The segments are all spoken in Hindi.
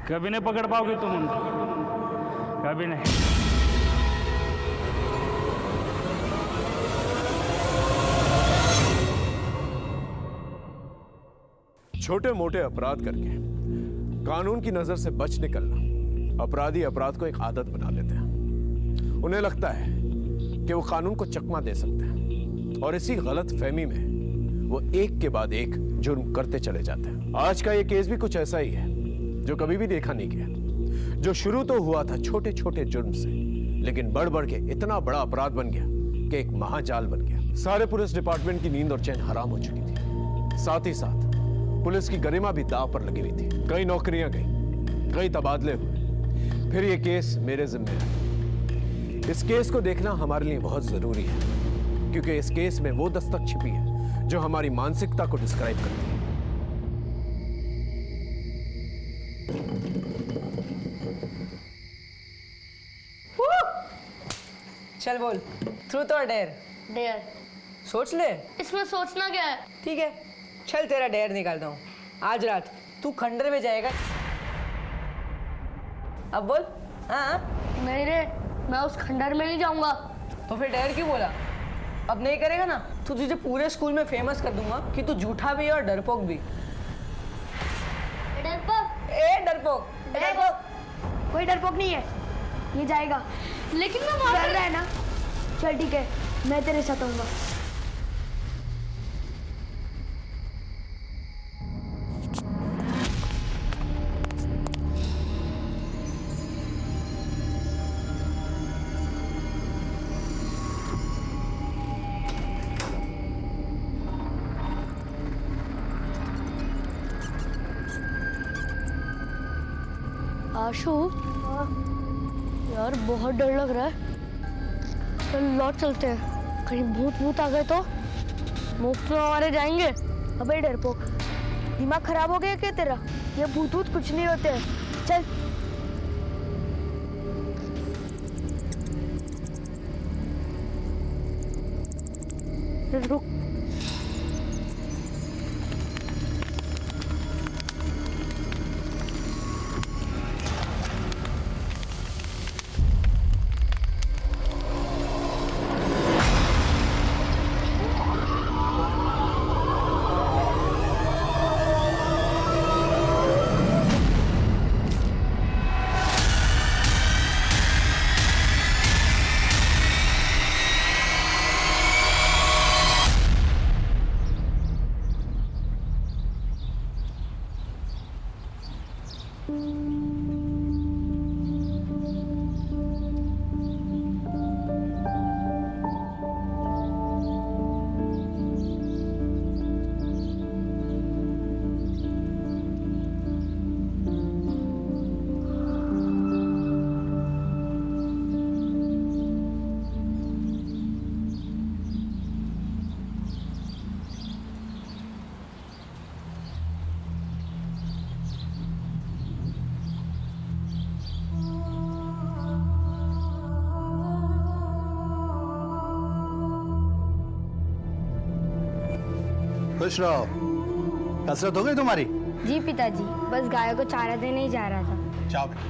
कभी नहीं पकड़ पाओगे तुम उनको, कभी नहीं। छोटे मोटे अपराध करके कानून की नजर से बच निकलना अपराधी अपराध को एक आदत बना लेते हैं। उन्हें लगता है कि वो कानून को चकमा दे सकते हैं और इसी गलत फहमी में वो एक के बाद एक जुर्म करते चले जाते हैं। आज का ये केस भी कुछ ऐसा ही है जो कभी भी देखा नहीं गया, जो शुरू तो हुआ था छोटे छोटे जुर्म से, लेकिन बढ़ बढ़ के इतना बड़ा अपराध बन गया कि एक महाजाल बन गया। सारे पुलिस डिपार्टमेंट की नींद और चैन हराम हो चुकी थी। साथ ही साथ पुलिस की गरिमा भी दांव पर लगी हुई थी। कई नौकरियां गई, कई तबादले हुए, फिर ये केस मेरे जिम्मे है। इस केस को देखना हमारे लिए बहुत जरूरी है, क्योंकि इस केस में वो दस्तक छिपी है जो हमारी मानसिकता को डिस्क्राइब करती है। चल बोल, ट्रूथ और डेयर? डेयर। सोच ले। इसमें सोचना क्या है? ठीक है, चल तेरा डेयर निकालता हूँ। आज रात तू खंडर में जाएगा। अब बोल। हाँ नहीं रे, मैं उस खंडर में नहीं जाऊंगा। तो फिर डेयर क्यों बोला? अब नहीं करेगा ना तो तुझे पूरे स्कूल में फेमस कर दूंगा कि तू झूठा भी है और डरपोक भी। डरपोक? ए डरपोक, डरपोक। कोई डरपोक नहीं है, ये जाएगा। लेकिन मैं वहां डर रहा है ना। चल ठीक है, मैं तेरे साथ आऊंगा। आशु, यार बहुत डर लग रहा है। चल लौट चलते हैं, कहीं भूत भूत आ गए तो मुफ्त में हमारे जाएंगे। अबे डरपोक, दिमाग खराब हो गया क्या तेरा? ये भूत भूत कुछ नहीं होते हैं। चल रुक। खुश रहो। कसरत हो गई तुम्हारी? जी पिताजी, बस गायों को चारा देने ही जा रहा था। जाओ बेटा।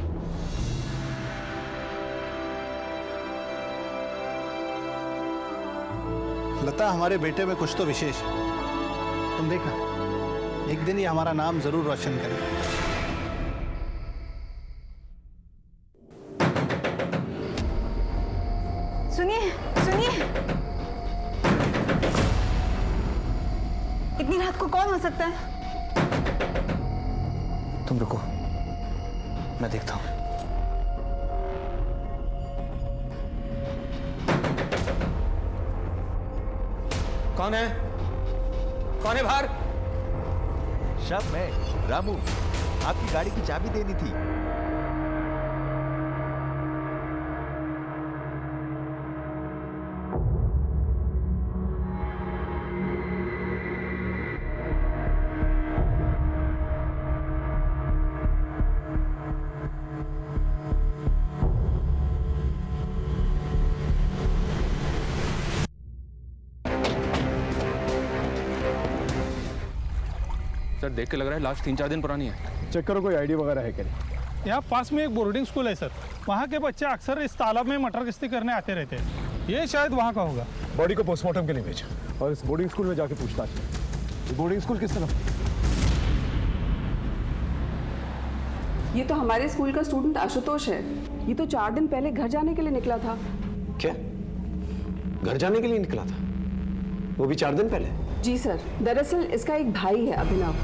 लता, हमारे बेटे में कुछ तो विशेष है। तुम देखना, एक दिन ही हमारा नाम जरूर रोशन करेगा। सुनिए सुनिए, इतनी रात को कौन हो सकता है? तुम रुको, मैं देखता हूं। कौन है? कौन है बाहर? शब मैं रामू, आपकी गाड़ी की चाबी देनी थी। सर देख के लग रहा है लाश 3-4 दिन पुरानी है। चेक करो कोई आईडी वगैरह है क्या? यहाँ पास में एक बोर्डिंग स्कूल है सर, वहाँ के बच्चे अक्सर इस तालाब में मटर गश्ती करने आते रहते हैं। ये शायद वहाँ का होगा। बॉडी को पोस्टमार्टम के लिए भेजा और इस बोर्डिंग स्कूल में जाके पूछताछ की। ये बोर्डिंग स्कूल किस तरफ? ये तो हमारे स्कूल का स्टूडेंट आशुतोष है। ये तो 4 दिन पहले घर जाने के लिए निकला था। क्या घर जाने के लिए निकला था? वो भी 4 दिन पहले? जी सर, दरअसल इसका एक भाई है अभिनव।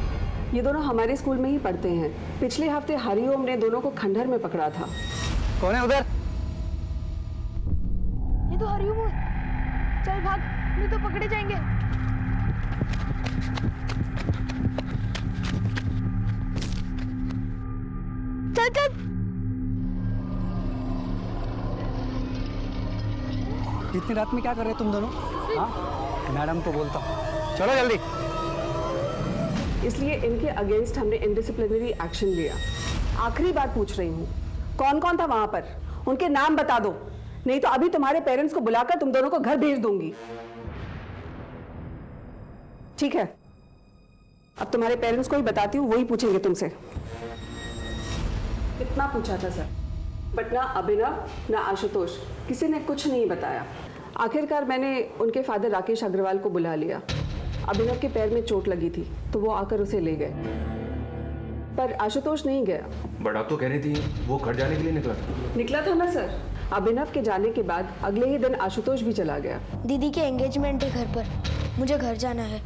ये दोनों हमारे स्कूल में ही पढ़ते हैं। पिछले हफ्ते हरिओम ने दोनों को खंडहर में पकड़ा था। कौन है उधर? ये तो हरिओम है। चल भाग, नहीं तो पकड़े जाएंगे। चल चल। इतनी रात में क्या कर रहे तुम दोनों? हाँ, मैडम को बोलता हूँ, चलो जल्दी। इसलिए इनके अगेंस्ट हमने इनडिसिप्लिनरी एक्शन लिया। आखिरी बार पूछ रही हूँ, कौन कौन था वहां पर? उनके नाम बता दो, नहीं तो अभी तुम्हारे पेरेंट्स को बुलाकर तुम दोनों को घर भेज दूंगी। ठीक है, अब तुम्हारे पेरेंट्स को ही बताती हूँ, वही पूछेंगे तुमसे। इतना पूछा था सर, बट ना अभिनव ना आशुतोष किसी ने कुछ नहीं बताया। आखिरकार मैंने उनके फादर राकेश अग्रवाल को बुला लिया। अभिनव के पैर में चोट लगी थी तो वो आकर उसे ले गए, पर आशुतोष नहीं गया। बट आप तो कह रही थी वो घर जाने के लिए निकला था ना सर। अभिनव के जाने के बाद अगले ही दिन आशुतोष भी चला गया। दीदी के एंगेजमेंट है घर पर, मुझे घर जाना है।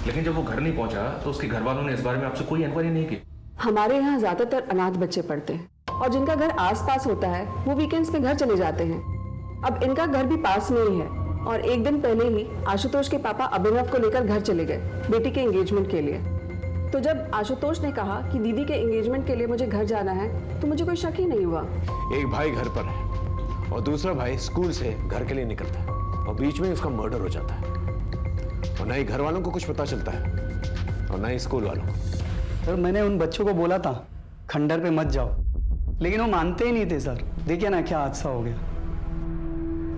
लेकिन जब वो घर नहीं पहुंचा तो उसके घर वालों ने इस बारे में आपसे कोई इंक्वायरी नहीं की? हमारे यहाँ ज्यादातर अनाथ बच्चे पढ़ते हैं और जिनका घर आसपास होता है वो वीकेंड्स में घर चले जाते हैं। अब इनका घर भी पास में ही है और एक दिन पहले ही आशुतोष के पापा अभिनव को लेकर घर चले गए बेटी के एंगेजमेंट के लिए। तो जब आशुतोष ने कहा कि दीदी के एंगेजमेंट के लिए मुझे घर जाना है तो मुझे कोई शक ही नहीं हुआ। एक भाई घर पर है और दूसरा भाई स्कूल से घर के लिए निकलता है और बीच में उसका मर्डर हो जाता है और ना ही घर वालों को कुछ पता चलता है और ना ही स्कूल वालों को। सर, मैंने उन बच्चों को बोला था खंडहर पे मत जाओ, लेकिन वो मानते ही नहीं थे सर। देखिए ना क्या हादसा हो गया।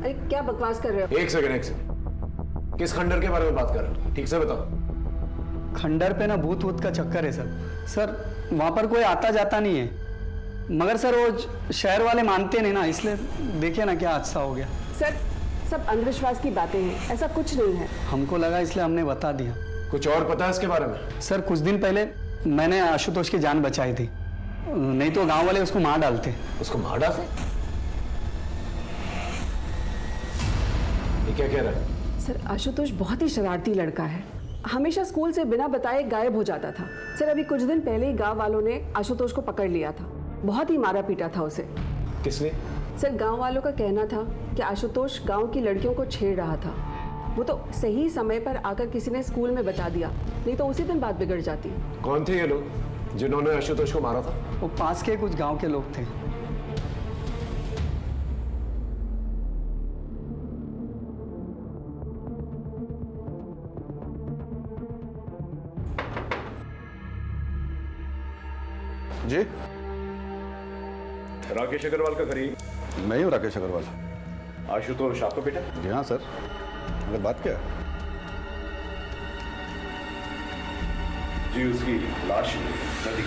अरे क्या बकवास कर रहे हो? एक सेकंड, किस खंडहर के बारे में बात कर रहे हो? ठीक से बताओ। खंडहर पे ना भूत वूत का चक्कर है सर। सर वहाँ पर कोई आता जाता नहीं है, मगर सर वो शहर वाले मानते नहीं ना, इसलिए देखिए ना क्या हादसा हो गया। सर सब अंधविश्वास की बातें हैं, ऐसा कुछ नहीं है। हमको लगा इसलिए हमने बता दिया। कुछ और पता है इसके बारे में? सर कुछ दिन पहले मैंने आशुतोष की जान बचाई थी, नहीं तो गांव वाले उसको मार डालते। उसको मार डालते? ये क्या कह रहा है? सर आशुतोष बहुत ही शरारती लड़का है, हमेशा स्कूल से बिना बताए गायब हो जाता था। सर अभी कुछ दिन पहले ही गांव वालों ने आशुतोष को पकड़ लिया था, बहुत ही मारा पीटा था उसे। किसने? सर गांव वालों का कहना था कि आशुतोष गांव की लड़कियों को छेड़ रहा था। वो तो सही समय पर आकर किसी ने स्कूल में बता दिया, नहीं तो उसी दिन बात बिगड़ जाती। कौन थे ये लोग जिन्होंने आशुतोष को मारा था? वो पास के कुछ गांव के लोग थे। जी राकेश अग्रवाल का घर ही? मैं ही हूँ राकेश अग्रवाल। आशुतोष आपका बेटा? जी हाँ सर, अगर बात क्या है? जी उसकी लाश नदी।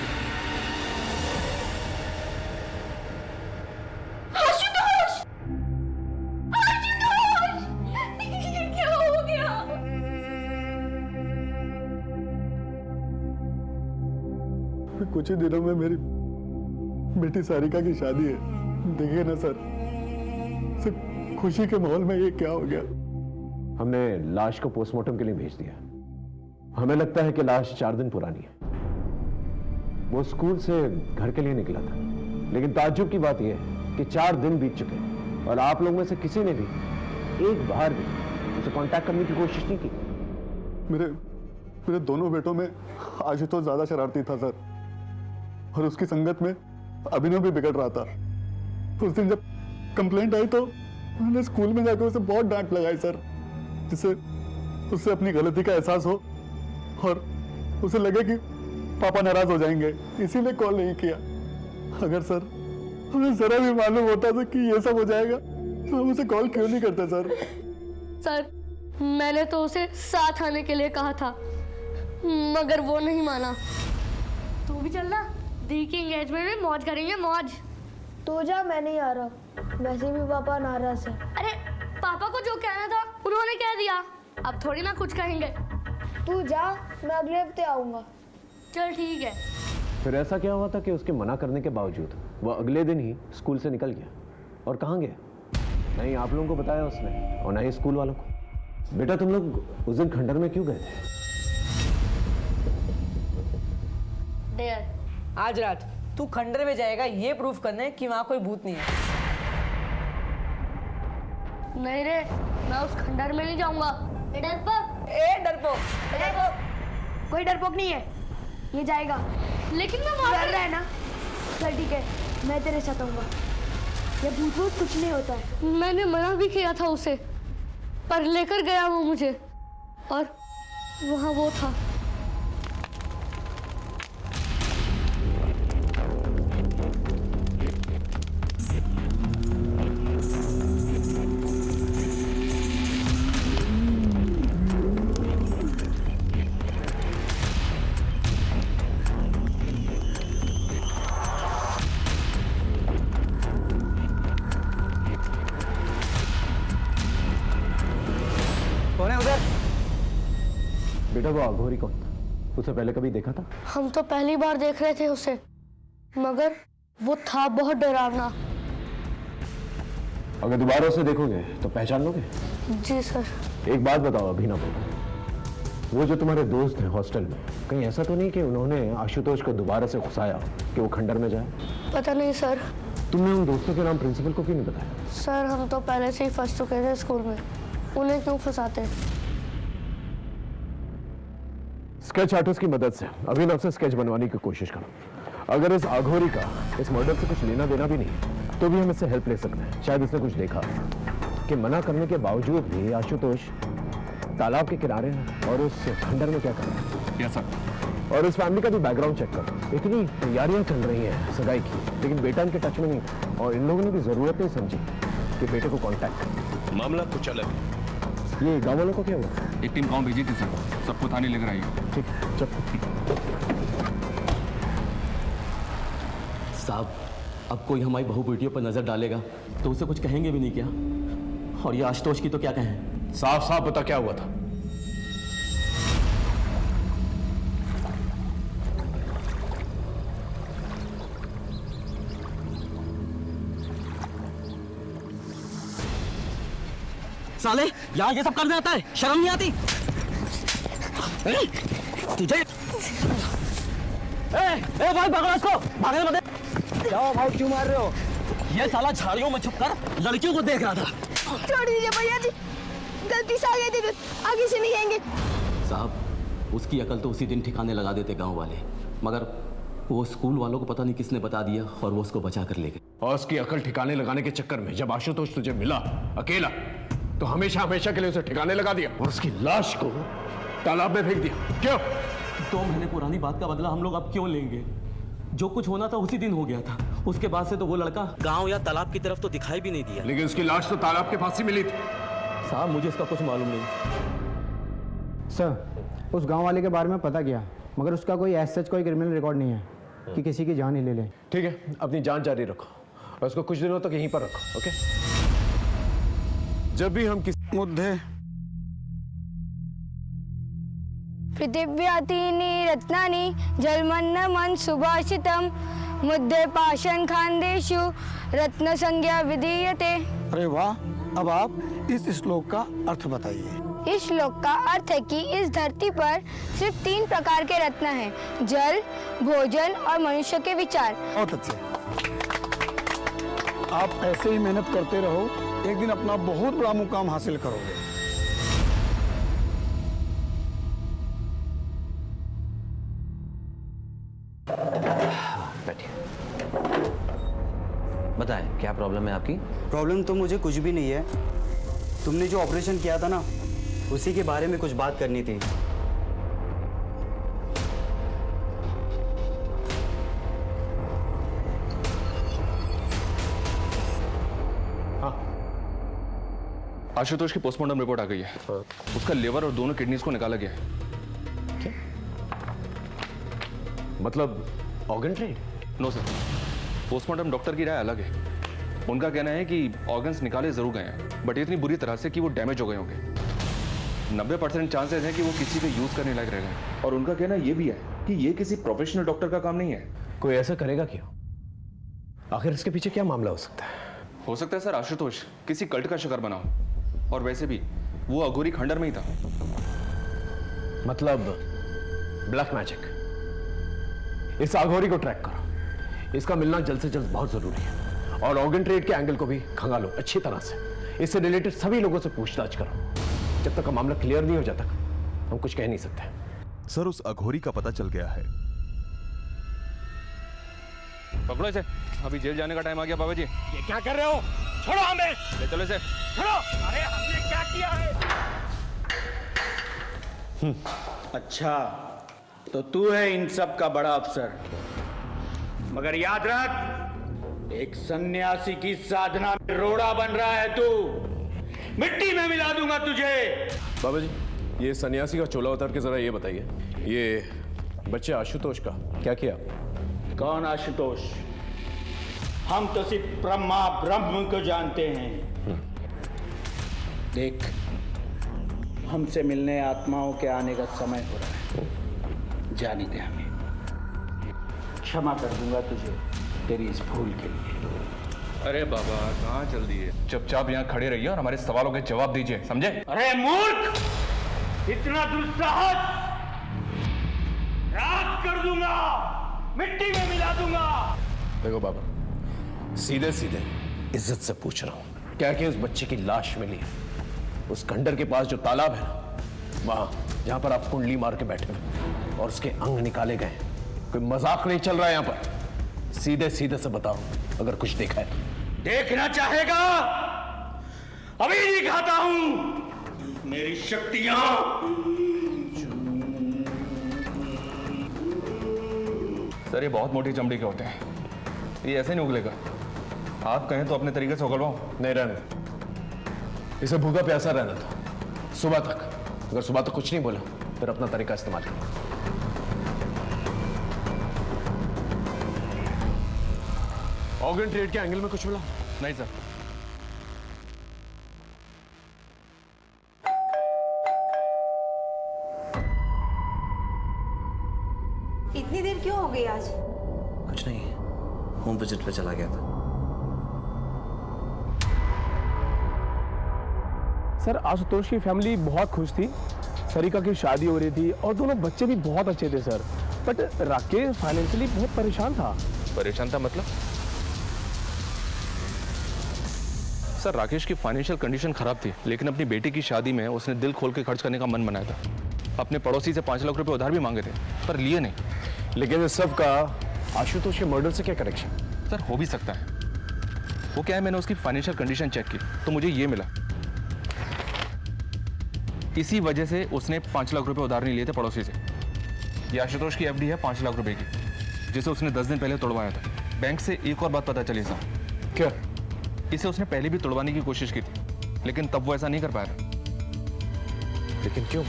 आशुतोष! आशुतोष! ये क्या हो गया? कुछ ही दिनों में मेरी बेटी सारिका की शादी है। देखिए ना सर, सिर्फ खुशी के माहौल में ये क्या हो गया। हमने लाश को पोस्टमार्टम के लिए भेज दिया। हमें लगता है कि लाश 4 दिन पुरानी है। वो स्कूल से घर के लिए निकला था, लेकिन ताज्जुब की बात यह है कि 4 दिन बीत चुके हैं और आप लोगों में से किसी ने भी एक बार भी उसे कांटेक्ट करने की कोशिश नहीं की। मेरे दोनों बेटों में आशुतोष ज्यादा शरारती था सर, और उसकी संगत में अभिनव भी बिगड़ रहा था। उस दिन जब कंप्लेंट आई तो मैंने स्कूल में जाकर उसे बहुत डांट लगाई सर, जिससे उससे अपनी गलती का एहसास हो और उसे लगे कि पापा नाराज हो जाएंगे, इसीलिए कॉल नहीं किया। अगर सर हमें जरा भी मालूम होता था कि ये सब हो जाएगा तो हम उसे कॉल क्यों नहीं करते सर? सर मैंने तो उसे साथ आने के लिए कहा था, मगर वो नहीं माना। तू भी चलना, दी की एंगेजमेंट में मौज करेंगे, मौज। तो जा, मैं नहीं आ रहा, वैसे भी पापा नाराज है। अरे पापा को जो कहना था उन्होंने कह दिया, अब थोड़ी ना कुछ कहेंगे। तू जा, मैं अगले हफ्ते आऊंगा। चल ठीक है। फिर ऐसा क्या हुआ था कि उसके मना करने के बावजूद वो अगले दिन ही स्कूल से निकल गया? और कहाँ गया? नहीं आप लोगों को बताया उसने और ना ही स्कूल वालों को। बेटा तुम लोग उस दिन खंडर में क्यों गए थे? डेयर, आज रात तू खंडर में जाएगा ये प्रूफ करने कि वहां कोई भूत नहीं है। नहीं रे, मैं उस खंडर में नहीं जाऊंगा। डरपोक, डरपोक, कोई डरपोक नहीं है, ये जाएगा। लेकिन मैं डर रहा है ना? चल ठीक है, मैं तेरे साथ आऊंगा। ये भूत भूत कुछ नहीं होता है। मैंने मना भी किया था उसे, पर लेकर गया वो मुझे, और वहां वो था। कौन है उधर? बेटा वो अघोरी कौन था? उसे पहले कभी देखा था? हम तो पहली बार देख रहे थे उसे, मगर वो था बहुत डरावना। अगर दोबारा उसे देखोगे तो पहचान लोगे? जी सर। एक बात बताओ अभिनव, वो जो तुम्हारे दोस्त हैं हॉस्टल में, कहीं ऐसा तो नहीं कि उन्होंने आशुतोष को दोबारा से घुसाया कि वो खंडर में जाए? पता नहीं सर। तुमने उन दोस्तों के नाम प्रिंसिपल को क्यों नहीं बताया? सर हम तो पहले से ही फंस चुके थे स्कूल में, उन्हें क्यों फंसाते? स्केच आर्टिस्ट की मदद से अभिनव से स्केच बनवाने की कोशिश करो। अगर इस अघोरी का इस मर्डर से कुछ लेना देना भी नहीं तो भी हम इससे हेल्प ले सकते हैं। शायद इसने कुछ देखा कि मना करने के बावजूद भी आशुतोष तालाब के किनारे है और उस खंडर में क्या कर रहा है। Yes sir. और उस फैमिली का भी बैकग्राउंड चेक करो। इतनी तैयारियां चल रही हैं सगाई की, लेकिन बेटा इनके टच में नहीं था और इन लोगों ने भी जरूरत नहीं समझी कि बेटे को कांटेक्ट करें। मामला कुछ अलग है। ये गाँव वालों को क्या हुआ? एक टीम गांव भेजी थी सर, सबको थाने लेकर आई है। ठीक चल। साहब, अब कोई हमारी बहू बेटियों पर नजर डालेगा तो उसे कुछ कहेंगे भी नहीं क्या? और ये आशुतोष की तो क्या कहें? साफ साफ बता क्या हुआ था? साले, यहाँ ये सब करने आता है, शर्म नहीं आती? तुझे ए भाई पकड़ो इसको, भागने मत दे। जाओ भाई, क्यों मार रहे हो? ये साला झाड़ियों में छुपकर लड़कियों को देख रहा था। छोड़ दीजिए भैया जी, गलती से आ गए थे, आगे से नहीं आएंगे। साहब, उसकी अकल तो उसी दिन ठिकाने लगा देते गांव वाले, मगर वो स्कूल वालों को पता नहीं किसने बता दिया और वो उसको बचा कर ले गए। और उसकी अकल ठिकाने लगाने के चक्कर में जब आशुतोष तुझे मिला अकेला तो हमेशा हमेशा के लिए उसे ठिकाने लगा दिया और उसकी लाश को तालाब में फेंक दिया। क्यों? 2 महीने पुरानी बात का बदला हम लोग अब क्यों लेंगे? जो कुछ होना था उसी दिन हो गया था। उसके बाद से तो वो लड़का गांव या तालाब की तरफ तो दिखाई भी नहीं दिया। लेकिन उसकी लाश तो तालाब के पास ही मिली थी। साहब, मुझे इसका कुछ मालूम नहीं। सर, उस गांव वाले के बारे में पता किया, मगर उसका कोई ऐसा कोई क्रिमिनल रिकॉर्ड नहीं है कि किसी की जान ही ले ले। ठीक है, अपनी जान जारी रखो और उसको कुछ दिनों तक यहीं पर रखो। ओके? जब भी हम किसी मुद्दे पृथिव्यातीनि रत्नानि जलमन्न मन सुभाषितम मुद्दे पाषाण खांदेषु रत्न संज्ञा विधीयते। अरे वाह, अब आप इस श्लोक का अर्थ बताइए। इस श्लोक का अर्थ है कि इस धरती पर सिर्फ 3 प्रकार के रत्न हैं, जल, भोजन और मनुष्य के विचार। बहुत अच्छे, आप ऐसे ही मेहनत करते रहो, एक दिन अपना बहुत बड़ा मुकाम हासिल करोगे। बताएं, क्या प्रॉब्लम है आपकी? प्रॉब्लम तो मुझे कुछ भी नहीं है, तुमने जो ऑपरेशन किया था ना, उसी के बारे में कुछ बात करनी थी। आशुतोष की पोस्टमार्टम रिपोर्ट आ गई है। उसका लिवर और दोनों किडनीज को निकाला गया है। मतलब organ trade? No sir, postmortem doctor की राय अलग है। उनका कहना है कि ऑर्गन्स निकाले जरूर गए हैं, बट इतनी बुरी तरह से कि वो डैमेज हो गए होंगे। 90% चांसेस हैं कि वो किसी के यूज करने लायक रह गए। और उनका कहना ये भी है कि ये किसी प्रोफेशनल डॉक्टर का काम नहीं है। कोई ऐसा करेगा क्यों? आखिर इसके पीछे क्या मामला हो सकता है? हो सकता है सर आशुतोष किसी कल्ट का शिकार बना हो, और वैसे भी वो अघोरी खंडर में ही था। मतलब ब्लैक मैजिक। इस अघोरी को ट्रैक करो, इसका मिलना जल्द से जल्द बहुत जरूरी है। और ऑर्गन ट्रेड के एंगल को भी खंगालो अच्छी तरह से। इससे रिलेटेड सभी लोगों से पूछताछ करो। जब तक का मामला क्लियर नहीं हो जाता हम कुछ कह नहीं सकते। सर उस अघोरी का पता चल गया है। पकड़ो इसे, अभी जेल जाने का टाइम आ गया। बाबा जी ये क्या कर रहे हो? छोड़ो हमें, ले चलो इसे। छोड़ो। अरे हमने क्या किया है? अच्छा, तो तू है इन सब का बड़ा अफसर। मगर याद रख, एक सन्यासी की साधना में रोड़ा बन रहा है तू। मिट्टी में मिला दूंगा तुझे। बाबा जी, ये सन्यासी का चोला उतार के जरा ये बताइए, ये बच्चे आशुतोष का क्या किया? कौन आशुतोष? हम तो सिर्फ ब्रह्मा ब्रह्म को जानते हैं। देख, हमसे मिलने आत्माओं के आने का समय हो रहा है। जाने दे हमें। क्षमा कर दूंगा तुझे तेरी इस भूल के लिए। अरे बाबा कहाँ चल दिए? चुपचाप यहाँ खड़े रहिए और हमारे सवालों के जवाब दीजिए, समझे? अरे मूर्ख, इतना दुस्साहस! राख कर दूंगा, मिट्टी में मिला दूंगा। देखो बाबा, सीधे सीधे इज्जत से पूछ रहा हूं, क्या कि उस बच्चे की लाश मिली उस खंडर के पास जो तालाब है ना, वहां जहां पर आप कुंडली मार के बैठे हैं और उसके अंग निकाले गए? कोई मजाक नहीं चल रहा है यहां पर। सीधे सीधे से बताओ अगर कुछ देखा है तो। देखना चाहेगा? अभी दिखाता हूं मेरी शक्तियां। सर ये बहुत मोटी चमड़ी के होते हैं, ये ऐसे नहीं उगलेगा। आप कहें तो अपने तरीके से उगलवाऊं? नहीं, रहने दो। इसे भूखा प्यासा रहना था सुबह तक। अगर सुबह तक कुछ नहीं बोला फिर अपना तरीका इस्तेमाल करो। ऑर्गन ट्रेड के एंगल में कुछ मिला? नहीं सर। इतनी देर क्यों हो गई आज? कुछ नहीं, होम विजिट पे चला गया था। सर आशुतोष की फैमिली बहुत खुश थी। सरिका की शादी हो रही थी और दोनों बच्चे भी बहुत अच्छे थे सर। बट राकेश फाइनेंशियली बहुत परेशान था। परेशान था मतलब? सर राकेश की फाइनेंशियल कंडीशन खराब थी, लेकिन अपनी बेटी की शादी में उसने दिल खोल के खर्च करने का मन बनाया था। अपने पड़ोसी से 5 लाख रुपए उधार भी मांगे थे पर लिए नहीं। लेकिन इस सब का आशुतोष के मर्डर से क्या कनेक्शन? सर हो भी सकता है। वो क्या है, मैंने उसकी फाइनेंशियल कंडीशन चेक की तो मुझे ये मिला। इसी वजह से उसने 5 लाख रुपए उधार नहीं लिए थे पड़ोसी से। ये आशुतोष की एफडी है 5 लाख रुपए की, जिसे उसने 10 दिन पहले तोड़वाया था। बैंक से एक और बात पता चली साहब। क्या? इसे उसने पहले भी तोड़वाने की कोशिश की थी, लेकिन तब वो ऐसा नहीं कर पाया था। लेकिन क्यों?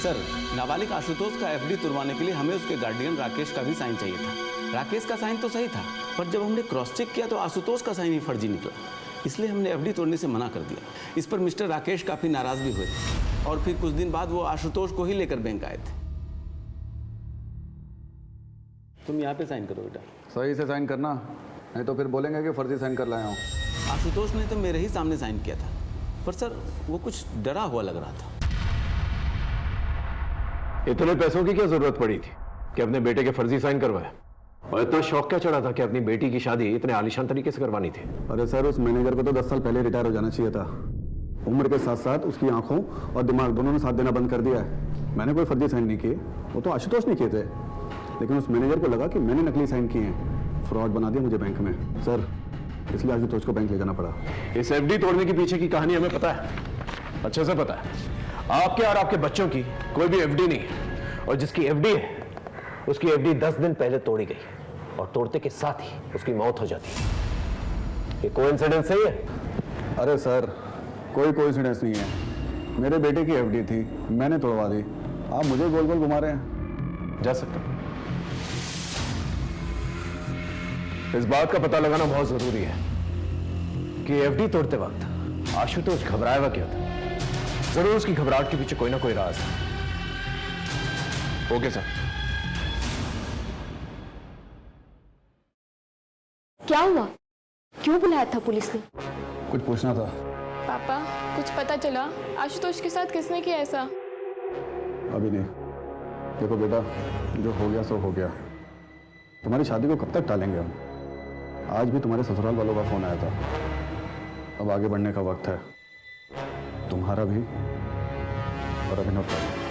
सर नाबालिग आशुतोष का एफडी तुड़वाने के लिए हमें उसके गार्डियन राकेश का भी साइन चाहिए था। राकेश का साइन तो सही था, पर जब हमने क्रॉस चेक किया तो आशुतोष का साइन ही फर्जी निकला। इसलिए हमने एफडी तोड़ने से मना कर दिया। इस पर मिस्टर राकेश काफी नाराज भी हुए थे और फिर कुछ दिन बाद वो आशुतोष को ही लेकर बैंक आए थे। तुम यहाँ पे साइन करो बेटा। सही से साइन करना, नहीं तो फिर बोलेंगे कि फर्जी साइन कर लाया हूँ। आशुतोष ने तो मेरे ही सामने साइन किया था, पर सर वो कुछ डरा हुआ लग रहा था। इतने पैसों की क्या जरूरत पड़ी थी कि अपने बेटे के फर्जी साइन करवाए? और इतना शौक क्या चढ़ा था कि अपनी बेटी की शादी इतने आलीशान तरीके से करवानी थी? अरे सर, उस मैनेजर को तो 10 साल पहले रिटायर हो जाना चाहिए था। उम्र के साथ साथ उसकी आंखों और दिमाग दोनों ने साथ देना बंद कर दिया है। मैंने कोई फर्जी साइन नहीं किए, वो तो आशुतोष ने किए थे। लेकिन उस मैनेजर को लगा कि मैंने नकली साइन किए हैं, फ्रॉड बना दिया मुझे बैंक में सर। इसलिए आशुतोष को बैंक ले जाना पड़ा। इस एफडी तोड़ने के पीछे की कहानी हमें पता है, अच्छे से पता है। आपके और आपके बच्चों की कोई भी एफडी नहीं है, और जिसकी एफडी है उसकी एफडी 10 दिन पहले तोड़ी गई और तोड़ते के साथ ही उसकी मौत हो जाती है। ये कोइंसिडेंस सही है? अरे सर, कोई कोइंसिडेंस नहीं है। मेरे बेटे की एफडी थी, मैंने तोड़वा दी। आप मुझे गोल गोल घुमा रहे हैं। जा सकते इस बात का पता लगाना बहुत जरूरी है कि एफडी तोड़ते वक्त आशुतोष घबराया हुआ क्यों था। जरूर उसकी घबराहट के पीछे कोई ना कोई राज है। Okay sir. क्या हुआ? क्यों बुलाया था पुलिस ने? कुछ पूछना था। पापा, कुछ पता चला आशुतोष के साथ किसने किया ऐसा? अभी नहीं। देखो बेटा, जो हो गया सो हो गया। तुम्हारी शादी को कब तक टालेंगे हम? आज भी तुम्हारे ससुराल वालों का फोन आया था। अब आगे बढ़ने का वक्त है, तुम्हारा भी और अभिनव का भी।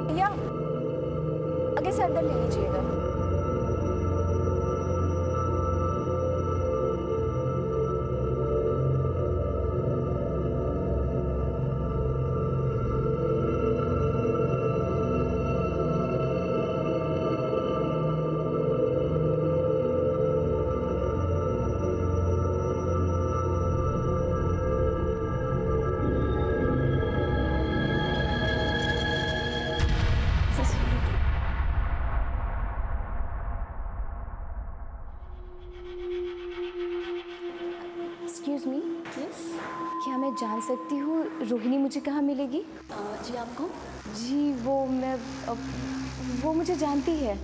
भैया आगे से अंदर ले लीजिएगा। एक्सक्यूज मी, यस, क्या मैं जान सकती हूँ रोहिणी मुझे कहाँ मिलेगी? जी आपको? जी वो मुझे जानती है,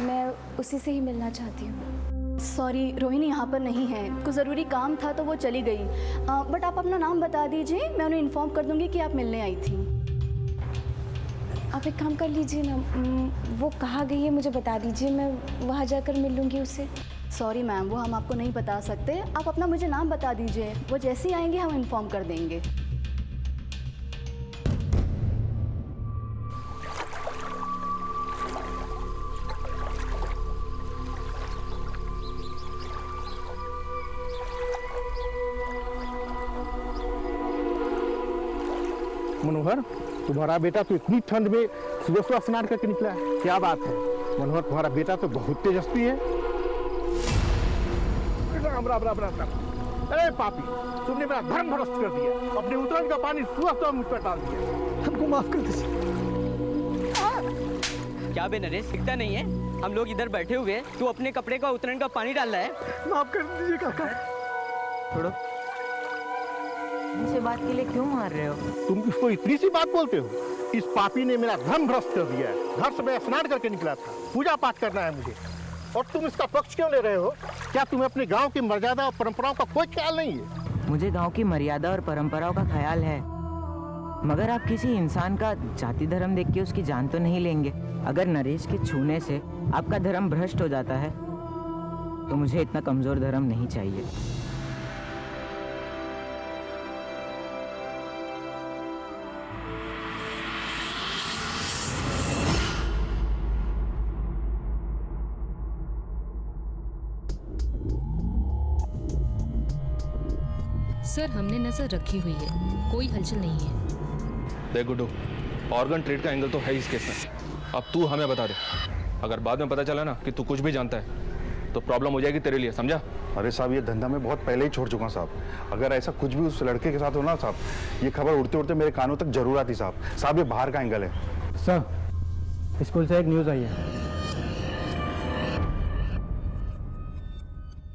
मैं उसी से ही मिलना चाहती हूँ। सॉरी, रोहिणी यहाँ पर नहीं है, कुछ ज़रूरी काम था तो वो चली गई। बट आप अपना नाम बता दीजिए, मैं उन्हें इन्फॉर्म कर दूँगी कि आप मिलने आई थी। आप एक काम कर लीजिए ना, वो कहाँ गई है मुझे बता दीजिए, मैं वहाँ जाकर मिल लूँगी उससे। सॉरी मैम, वो हम आपको नहीं बता सकते। आप अपना मुझे नाम बता दीजिए, वो जैसे ही आएंगे हम इन्फॉर्म कर देंगे। मनोहर, तुम्हारा बेटा तो इतनी ठंड में सुबह सुबह स्नान करके निकला है, क्या बात है? मनोहर, तुम्हारा बेटा तो बहुत तेजस्वी है। राम राम राम राम राम। अरे पापी, तुमने मेरा धर्म भ्रष्ट कर दिया, अपने उतरन का पानी सुबह सुबह मुझ पर डाल दिया। हमको माफ कर दीजिए। क्या बे नरेश, दिखता नहीं है? हम लोग इधर बैठे हुए हैं, तू अपने कपड़े का उतरन का पानी डाल रहा है। माफ कर दीजिए काका। छोड़ो, इसे बात के लिए क्यों मार रहे हो? तुम इसको इतनी सी बात बोलते हो? इस पापी ने मेरा धर्म भ्रष्ट कर दिया है। घर से मैं स्नान करके निकला था, पूजा पाठ करना है मुझे, और तुम इसका पक्ष क्यों ले रहे हो? क्या तुम्हें अपने गांव की मर्यादा और परंपराओं का कोई ख्याल नहीं है? मुझे गांव की मर्यादा और परंपराओं का ख्याल है, मगर आप किसी इंसान का जाति धर्म देख के उसकी जान तो नहीं लेंगे। अगर नरेश के छूने से आपका धर्म भ्रष्ट हो जाता है तो मुझे इतना कमजोर धर्म नहीं चाहिए। सर, हमने नजर रखी हुई है, कोई हलचल नहीं है। देख गुड्डू, ऑर्गन ट्रेड का एंगल तो है इस केस में। अब तू हमें बता दे, अगर बाद में पता चला ना कि तू कुछ भी जानता है तो प्रॉब्लम हो जाएगी तेरे लिए, समझा? अरे साहब, ये धंधा मैं बहुत पहले ही छोड़ चुका साहब। अगर ऐसा कुछ भी उस लड़के के साथ हो ना साहब, ये खबर उड़ते उड़ते मेरे कानों तक जरूर आती साहब। साहब, ये बाहर का एंगल है। सर, स्कूल से एक न्यूज़ आई है।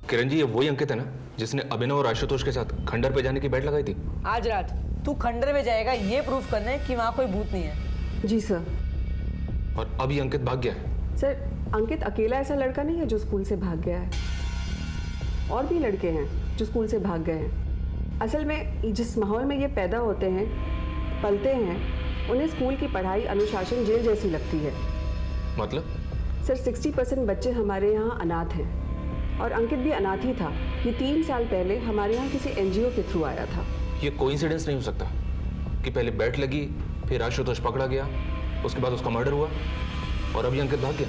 किरण जी, ये वही अंकित है ना जिसने अभिनव और आशुतोष के साथ खंडर पे जाने की बैट लगाई थी? आज रात तू खंडर में जाएगा ये प्रूफ करने कि वहाँ कोई भूत नहीं है। जी सर। और अभी अंकित भाग गया है? सर, अंकित अकेला ऐसा लड़का नहीं है जो स्कूल से भाग गया है, और भी लड़के हैं जो स्कूल से भाग गए हैं। असल में जिस माहौल में ये पैदा होते हैं, पलते हैं, उन्हें स्कूल की पढ़ाई अनुशासन जेल जैसी लगती है। मतलब? सर, 60% बच्चे हमारे यहाँ अनाथ हैं, और अंकित भी अनाथ ही था। ये 3 साल पहले हमारे यहाँ किसी NGO के थ्रू आया था। ये कोइंसिडेंस नहीं हो सकता कि पहले बैट लगी, फिर आशुतोष पकड़ा गया, उसके बाद उसका मर्डर हुआ और अभी अंकित भाग गया।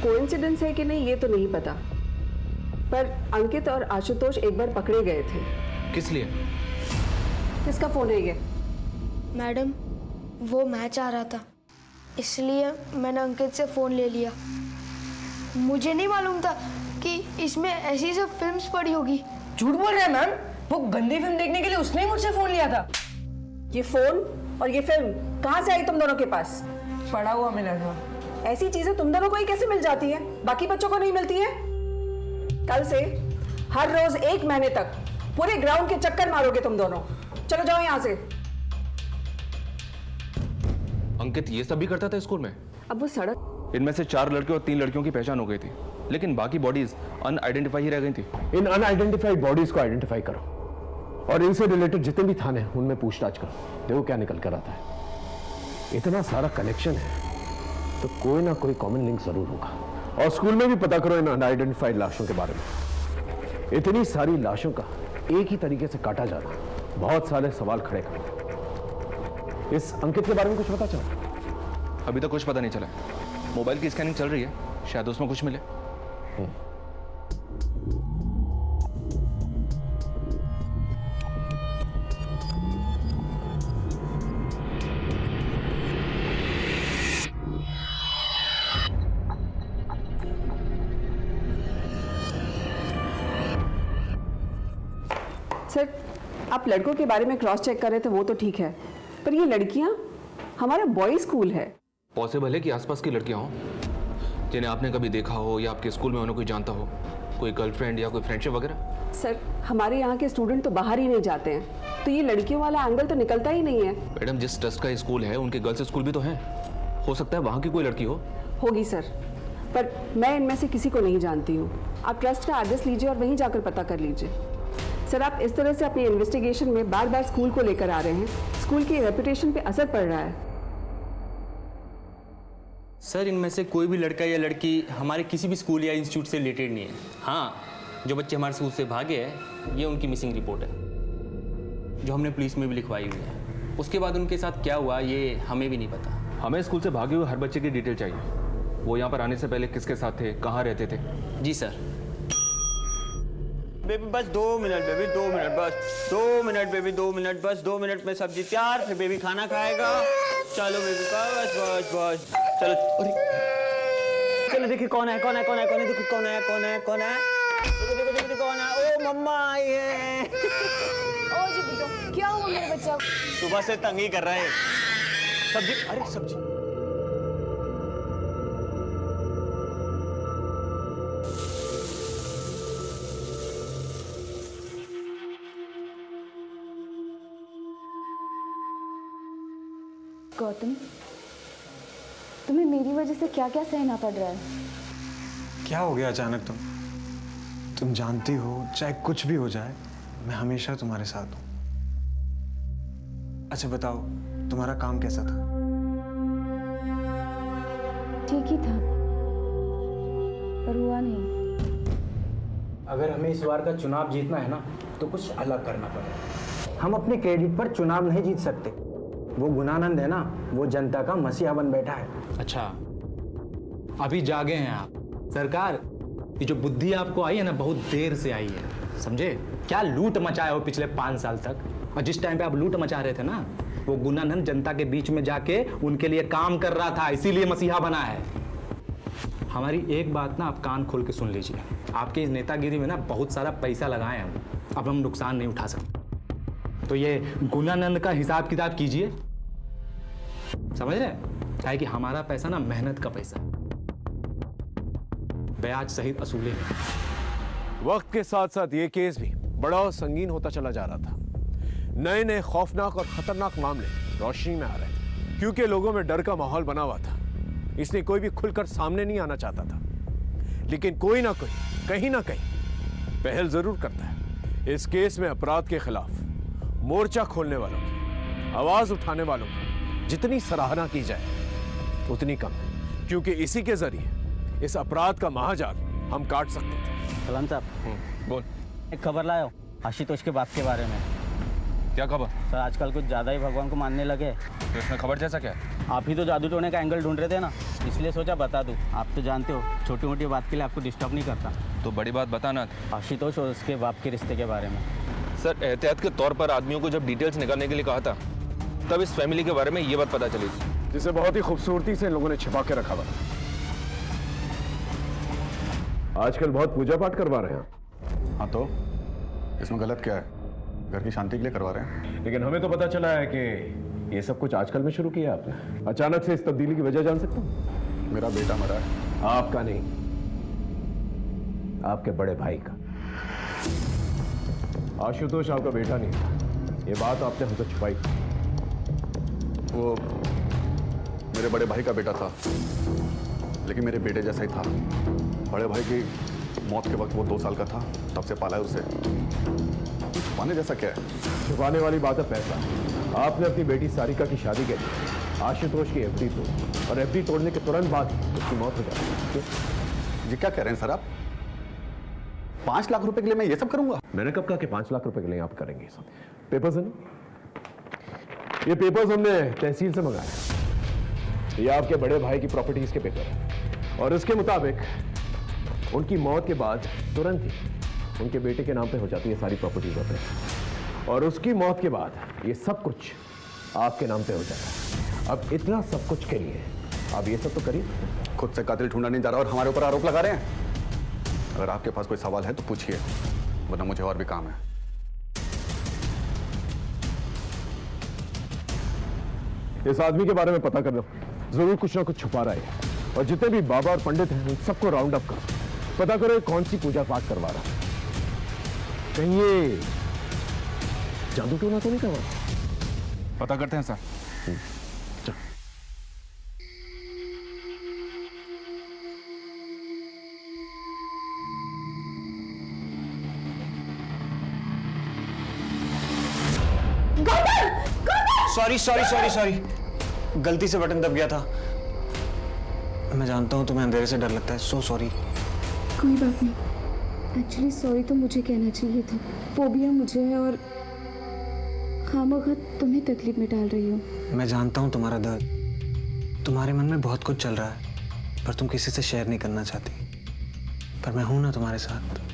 कोइंसिडेंस है कि नहीं ये तो नहीं पता, पर अंकित और आशुतोष एक बार पकड़े गए थे। किस लिए? किसका फोन है ये? मैडम, वो मैच आ रहा था, इसलिए मैंने अंकित से फ़ोन ले लिया। मुझे नहीं मालूम था कि इसमें ऐसी सब फिल्म्स पड़ी होगी। झूठ बोल रहे हैं मैम, वो गंदी फिल्म देखने के लिए उसने ही मुझसे फोन लिया था। ये फोन और ये फिल्म कहाँ से आई तुम दोनों के पास? पड़ा हुआ मिला था। ऐसी चीजें तुम दोनों को ही कैसे मिल जाती है, बाकी बच्चों को नहीं मिलती है? कल से हर रोज 1 महीने तक पूरे ग्राउंड के चक्कर मारोगे तुम दोनों। चलो जाओ यहाँ से। अंकित ये सब भी करता था स्कूल में? अब वो सड़क, इनमें से 4 लड़के और 3 लड़कियों की पहचान हो गई थी, लेकिन बाकी बॉडीज अनआइडेंटिफाई ही रह गई थी। इन अनआइडेंटिफाइड बॉडीज को आइडेंटिफाई करो और इनसे रिलेटेड जितने भी थाने हैं उनमें पूछताछ करो। देखो क्या निकल कर आता है। इतना सारा कनेक्शन है तो कोई ना कोई कॉमन लिंक जरूर होगा। और स्कूल में भी पता करो इन अनआइडेंटिफाइड लाशों के बारे में। इतनी सारी लाशों का एक ही तरीके से काटा जाना बहुत सारे सवाल खड़े करते। इस अंकित के बारे में कुछ पता चला? अभी तक कुछ पता नहीं चला। मोबाइल की स्कैनिंग चल रही है, शायद उसमें कुछ मिले। सर आप लड़कों के बारे में क्रॉस चेक कर रहे थे वो तो ठीक है, पर ये लड़कियां, हमारा बॉयज स्कूल है। पॉसिबल है कि आसपास की लड़कियां हों जिन्हें आपने कभी देखा हो या आपके स्कूल में उन्हें कोई जानता हो, कोई गर्लफ्रेंड या कोई फ्रेंडशिप वगैरह? सर हमारे यहाँ के स्टूडेंट तो बाहर ही नहीं जाते हैं, तो ये लड़कियों वाला एंगल तो निकलता ही नहीं है। मैडम जिस ट्रस्ट का स्कूल है उनके गर्ल्स स्कूल भी तो हैं, हो सकता है वहाँ की कोई लड़की हो। होगी सर, पर मैं इनमें से किसी को नहीं जानती हूँ। आप ट्रस्ट का एड्रेस लीजिए और वहीं जाकर पता कर लीजिए। सर आप इस तरह से अपनी इन्वेस्टिगेशन में बार बार स्कूल को लेकर आ रहे हैं, स्कूल की रेपुटेशन पे असर पड़ रहा है। सर इनमें से कोई भी लड़का या लड़की हमारे किसी भी स्कूल या इंस्टीट्यूट से रिलेटेड नहीं है। हाँ, जो बच्चे हमारे स्कूल से भागे हैं ये उनकी मिसिंग रिपोर्ट है, जो हमने पुलिस में भी लिखवाई हुई है। उसके बाद उनके साथ क्या हुआ ये हमें भी नहीं पता। हमें स्कूल से भागे हुए हर बच्चे की डिटेल चाहिए। वो यहाँ पर आने से पहले किसके साथ थे, कहाँ रहते थे? जी सर। बेबी बस 2 मिनट, बेबी 2 मिनट, बस 2 मिनट, बेबी 2 मिनट, बस 2 मिनट में सब्जी तैयार, फिर बेबी खाना खाएगा। चलो बेबी बस बस बस चलो। चलो देखिए कौन है, कौन है, कौन है, कौन है, देखो कौन है, कौन है, कौन है, देखो देखो देखो कौन है। ओ मम्मा आई है। ओ जी बेटा क्या हुआ मेरे बच्चा? सुबह से तंग ही कर रहा है। सब्जी, अरे सब्जी। गौतम तुम्हें मेरी वजह से क्या क्या सहना पड़ रहा है? क्या हो गया अचानक? तुम जानती हो चाहे कुछ भी हो जाए मैं हमेशा तुम्हारे साथ हूं। अच्छा बताओ तुम्हारा काम कैसा था? ठीक ही था, पर हुआ नहीं। अगर हमें इस बार का चुनाव जीतना है ना तो कुछ अलग करना पड़ेगा। हम अपने क्रेडिट पर चुनाव नहीं जीत सकते। वो गुणानंद है ना, वो जनता का मसीहा बन बैठा है। अच्छा अभी जागे हैं आप? सरकार ये जो बुद्धि आपको आई है ना बहुत देर से आई है, समझे? क्या लूट मचाए हो पिछले 5 साल तक, और जिस टाइम पे आप लूट मचा रहे थे ना वो गुणानंद जनता के बीच में जाके उनके लिए काम कर रहा था, इसीलिए मसीहा बना है। हमारी एक बात ना आप कान खोल के सुन लीजिए, आपके इस नेतागिरी में ना बहुत सारा पैसा लगाए हम, अब हम नुकसान नहीं उठा सकते। तो ये गुणानंद का हिसाब किताब कीजिए, समझ रहे? क्या है कि हमारा पैसा ना मेहनत का पैसा, ब्याज सहित असूले में। वक्त के साथ साथ ये केस भी बड़ा और संगीन होता चला जा रहा था। नए नए खौफनाक और खतरनाक मामले रोशनी में आ रहे थे, क्योंकि लोगों में डर का माहौल बना हुआ था। इसलिए कोई भी खुलकर सामने नहीं आना चाहता था, लेकिन कोई ना कोई कहीं ना कहीं पहल जरूर करता है। इस केस में अपराध के खिलाफ मोर्चा खोलने वालों की, आवाज उठाने वालों की जितनी सराहना की जाए उतनी कम है, क्योंकि इसी के जरिए इस अपराध का महाजाल हम काट सकते थे। सलाम साहब, बोल। एक खबर लाया हो आशुतोष के बाप के बारे में। क्या खबर? सर आजकल कुछ ज़्यादा ही भगवान को मानने लगे। तो इसमें खबर जैसा क्या? आप ही तो जादू टोने का एंगल ढूंढ रहे थे ना, इसलिए सोचा बता दूं। आप तो जानते हो छोटी मोटी बात के लिए आपको डिस्टर्ब नहीं करता। तो बड़ी बात बताना। आशुतोष और उसके बाप के रिश्ते के बारे में। सर एहतियात के तौर पर आदमियों को जब डिटेल्स निकालने के लिए कहा था तब इस फैमिली के बारे में ये बात पता चली थी, जिसे बहुत ही खूबसूरती से इन लोगों ने छिपा के रखा हुआ। आजकल बहुत पूजा पाठ करवा रहे हैं। हाँ तो इसमें गलत क्या है? घर की शांति के लिए करवा रहे हैं। लेकिन हमें तो पता चला है कि ये सब कुछ आजकल में शुरू किया आपने। अचानक से इस तब्दीली की वजह जान सकता हूँ? मेरा बेटा मरा है। आपका नहीं, आपके बड़े भाई का। आशुतोष आपका बेटा नहीं था, ये बात आपने हमसे छुपाई। वो मेरे बड़े भाई का बेटा था, लेकिन मेरे बेटे जैसा ही था। बड़े भाई की मौत के वक्त वो 2 साल का था, तब से पाला है उसे। छुपाने जैसा क्या है? छुपाने वाली बात है पैसा। आपने अपनी बेटी सारिका की शादी के लिए आशुतोष की एफडी तोड़ी, और एफडी तोड़ने के तुरंत बाद उसकी मौत हो जाती है। ये क्या कह रहे हैं सर आप? 5 लाख रुपए के लिए मैं ये सब करूंगा? मैंने कब कहा कि 5 लाख रुपए के लिए आप करेंगे ये सब? पेपर्स है ना, ये पेपर्स हमने तहसील से मंगाए। ये आपके बड़े भाई की प्रॉपर्टीज के पेपर है, और इसके मुताबिक उनकी मौत के बाद तुरंत ही उनके बेटे के नाम पे हो जाती है सारी प्रॉपर्टीज अपने, और उसकी मौत के बाद ये सब कुछ आपके नाम पे हो जाता है। अब इतना सब कुछ के लिए आप ये सब तो करिए। खुद से कातिल ढूंढा नहीं जा रहा और हमारे ऊपर आरोप लगा रहे हैं। अगर आपके पास कोई सवाल है तो पूछिए, वरना मुझे और भी काम है। इस आदमी के बारे में पता कर लो, जरूर कुछ ना कुछ छुपा रहा है। और जितने भी बाबा और पंडित हैं उन सबको राउंड अप करो, पता करो कौन सी पूजा पाठ करवा रहा है। कहीं ये जादू टोना तो नहीं करवा? पता करते हैं सर। सॉरी गलती से बटन दब गया था। मैं जानता हूँ तुम्हें अंधेरे से डर लगता है, सो सॉरी। कोई बात नहीं। एक्चुअली सॉरी तो मुझे कहना चाहिए था। फोबिया मुझे है और खामखा तुम्हें तकलीफ में डाल रही हूँ। मैं जानता हूँ तुम्हारा दर्द, तुम्हारे मन में बहुत कुछ चल रहा है, पर तुम किसी से शेयर नहीं करना चाहती। पर मैं हूं ना तुम्हारे साथ।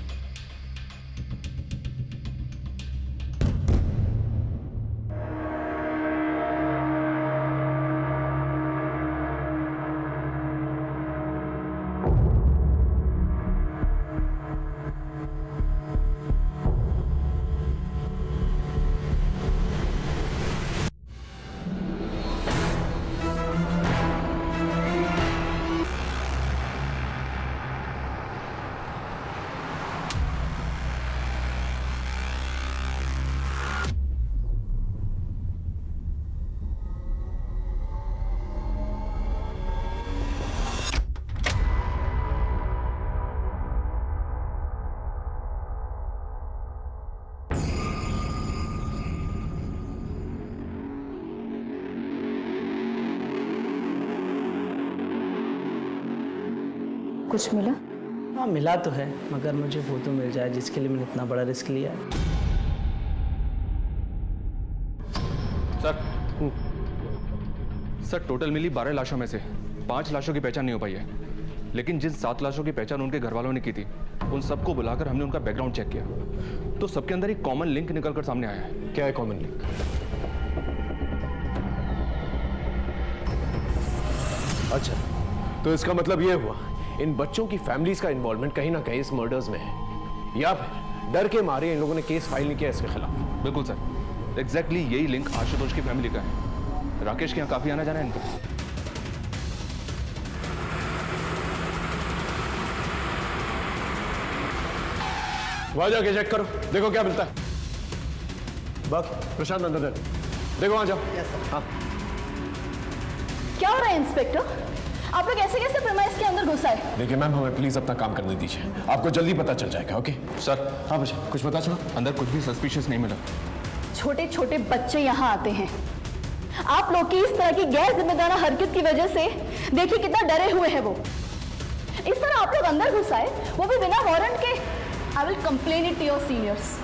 कुछ मिला? हाँ मिला तो है, मगर मुझे वो तो मिल जाए जिसके लिए मैंने इतना बड़ा रिस्क लिया है। सर टोटल मिली 12 लाशों में से 5 लाशों की पहचान नहीं हो पाई है, लेकिन जिन 7 लाशों की पहचान उनके घर वालों ने की थी, उन सबको बुलाकर हमने उनका बैकग्राउंड चेक किया, तो सबके अंदर एक कॉमन लिंक निकलकर सामने आया है। क्या है कॉमन लिंक? अच्छा, तो इसका मतलब यह हुआ इन बच्चों की फैमिलीज का इन्वॉल्वमेंट कहीं ना कहीं इस मर्डर्स में है, या फिर डर के मारे इन लोगों ने केस फाइल नहीं किया इसके खिलाफ। बिल्कुल सर, एग्जैक्टली यही लिंक आशुतोष की फैमिली का है। राकेश के यहाँ काफी आना जाना है इनका। वहां जाके चेक करो, देखो क्या मिलता है। बस प्रशांत अंदर जाओ, देखो वहां जाओ। हाँ। क्या हो रहा है इंस्पेक्टर? आप लोग ऐसे कैसे प्रेमाइस के अंदर घुस आए? देखिए मैम, हमें प्लीज अपना काम करने दीजिए, आपको जल्दी पता चल जाएगा। Okay sir. हाँ बच्चे, कुछ पता चला? अंदर कुछ भी सस्पिशियस नहीं मिला। छोटे छोटे बच्चे यहाँ आते हैं। आप लोग की इस तरह की गैर जिम्मेदार हरकत की वजह से देखिए कितना डरे हुए हैं वो। इस तरह आप लोग अंदर घुस आए, वो भी बिना वारंट के। I will complain it to your seniors.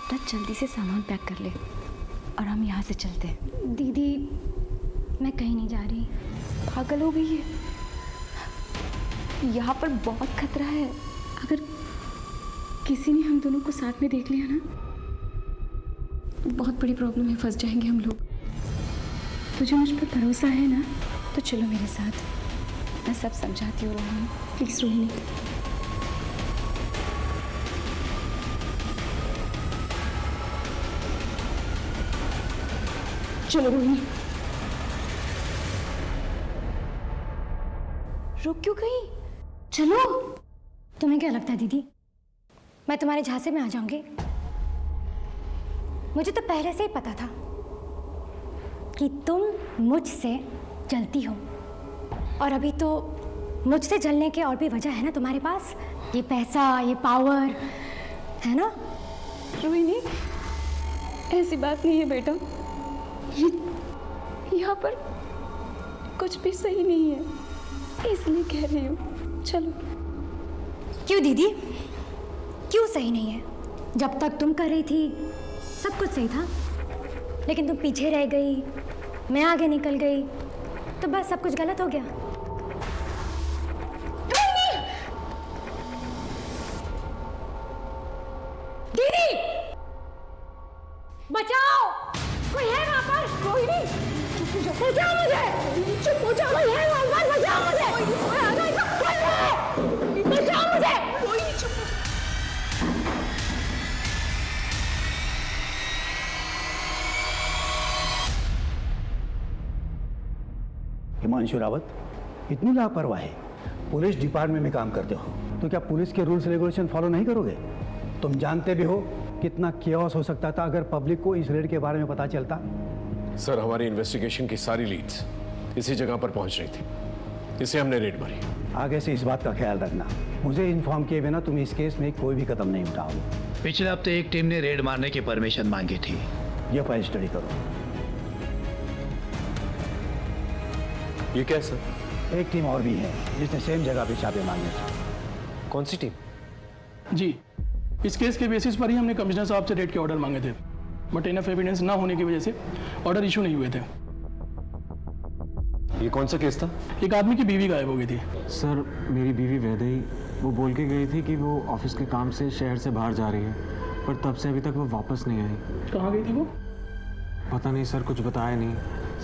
तो जल्दी से सामान पैक कर ले और हम यहाँ से चलते हैं। दीदी मैं कहीं नहीं जा रही। पागल हो गई है, यहाँ पर बहुत खतरा है। अगर किसी ने हम दोनों को साथ में देख लिया ना, बहुत बड़ी प्रॉब्लम में फंस जाएंगे हम लोग। तुझे मुझ पर भरोसा है ना, तो चलो मेरे साथ, मैं सब समझाती हूँ रोहिणी। प्लीज रोहिणी। चलो रोहिणी। रुक क्यों गई? चलो। तुम्हें क्या लगता है दीदी, मैं तुम्हारे झांसे में आ जाऊंगी? मुझे तो पहले से ही पता था कि तुम मुझसे जलती हो, और अभी तो मुझसे जलने के और भी वजह है ना तुम्हारे पास। ये पैसा, ये पावर है ना। रोहिणी ऐसी बात नहीं है बेटा, यहाँ पर कुछ भी सही नहीं है, इसलिए कह रही हूँ। चलो। क्यों दीदी, क्यों सही नहीं है? जब तक तुम कर रही थी सब कुछ सही था, लेकिन तुम पीछे रह गई, मैं आगे निकल गई, तो बस सब कुछ गलत हो गया। दीदी बचाओ, कोई है वहाँ पर? रोहिणी बचाओ मुझे, चुप हो जाओ, कोई है वहाँ पर? बचाओ मुझे, बचाओ मुझे। रोहिणी चुप। हिमांशु रावत, इतनी लापरवाही। पुलिस डिपार्टमेंट में काम करते हो तो क्या पुलिस के रूल्स रेगुलेशन फॉलो नहीं करोगे? तुम जानते भी हो कितना केओस हो सकता था अगर पब्लिक को इस रेड के बारे में पता चलता। सर, हमारी इन्वेस्टिगेशन की सारी लीड्स इसी जगह पर पहुंच रही थी, इसे हमने रेड मारी। आगे से इस बात का ख्याल रखना, मुझे इन्फॉर्म किए बिना तुम इस केस में कोई भी कदम नहीं उठाओगे। पिछले हफ्ते एक टीम ने रेड मारने की परमिशन मांगी थी। ये फाइल स्टडी करो। ये क्या सर? एक टीम और भी है जिसने सेम जगह पे छापे मांगे थे। कौन सी टीम? जी, इस केस के बेसिस पर ही हमने कमिश्नर साहब से रेड के ऑर्डर मांगे थे, बट इनफ एविडेंस ना होने की वजह से ऑर्डर इशू नहीं हुए थे। ये कौन सा केस था? एक आदमी की बीवी गायब हो गई थी। सर, मेरी बीवी वैदेही, वो बोल के गई थी कि वो ऑफिस के काम से शहर से बाहर जा रही है, पर तब से अभी तक वो वापस नहीं आई। कहाँ गई थी वो? पता नहीं सर, कुछ बताया नहीं।